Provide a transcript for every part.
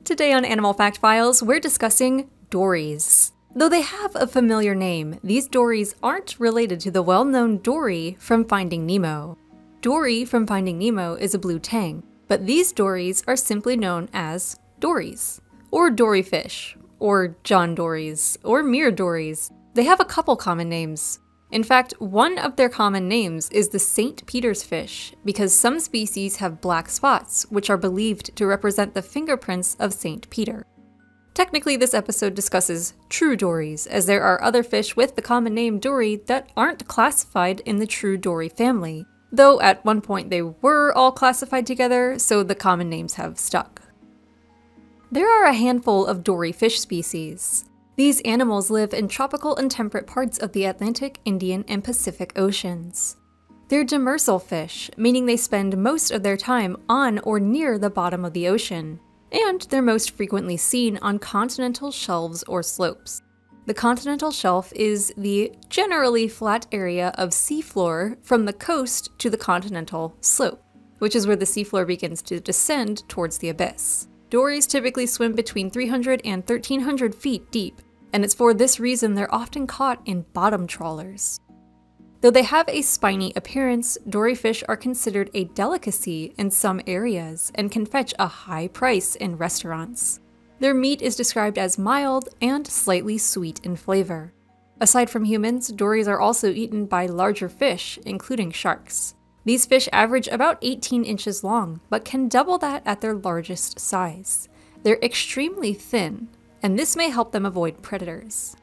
Today on Animal Fact Files, we're discussing dories. Though they have a familiar name, these dories aren't related to the well-known Dory from Finding Nemo. Dory from Finding Nemo is a blue tang, but these dories are simply known as dories, or dory fish, or John Dories, or mere dories. They have a couple common names. In fact, one of their common names is the St. Peter's fish, because some species have black spots, which are believed to represent the fingerprints of St. Peter. Technically, this episode discusses true dories, as there are other fish with the common name dory that aren't classified in the true dory family, though at one point they were all classified together, so the common names have stuck. There are a handful of dory fish species. These animals live in tropical and temperate parts of the Atlantic, Indian, and Pacific Oceans. They're demersal fish, meaning they spend most of their time on or near the bottom of the ocean, and they're most frequently seen on continental shelves or slopes. The continental shelf is the generally flat area of seafloor from the coast to the continental slope, which is where the seafloor begins to descend towards the abyss. Dories typically swim between 300 and 1,300 feet deep, and it's for this reason they're often caught in bottom trawlers. Though they have a spiny appearance, dory fish are considered a delicacy in some areas and can fetch a high price in restaurants. Their meat is described as mild and slightly sweet in flavor. Aside from humans, dories are also eaten by larger fish, including sharks. These fish average about 18 inches long, but can double that at their largest size. They're extremely thin, and this may help them avoid predators.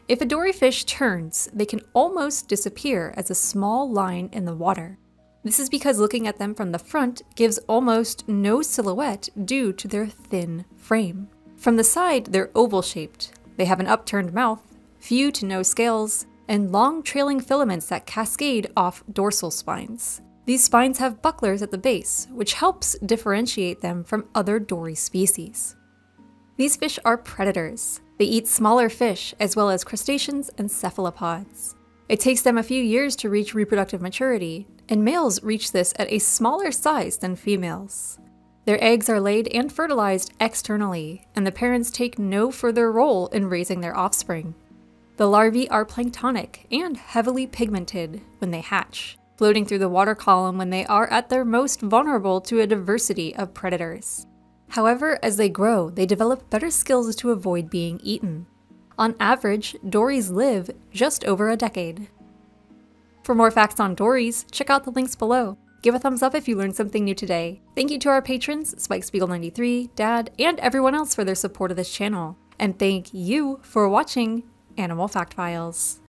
If a dory fish turns, they can almost disappear as a small line in the water. This is because looking at them from the front gives almost no silhouette due to their thin frame. From the side, they're oval-shaped. They have an upturned mouth, few to no scales, and long trailing filaments that cascade off dorsal spines. These spines have bucklers at the base, which helps differentiate them from other dory species. These fish are predators. They eat smaller fish, as well as crustaceans and cephalopods. It takes them a few years to reach reproductive maturity, and males reach this at a smaller size than females. Their eggs are laid and fertilized externally, and the parents take no further role in raising their offspring. The larvae are planktonic and heavily pigmented when they hatch, floating through the water column when they are at their most vulnerable to a diversity of predators. However, as they grow, they develop better skills to avoid being eaten. On average, dories live just over a decade. For more facts on dories, check out the links below. Give a thumbs up if you learned something new today. Thank you to our patrons, SpikeSpiegel93, Dad, and everyone else for their support of this channel. And thank you for watching Animal Fact Files.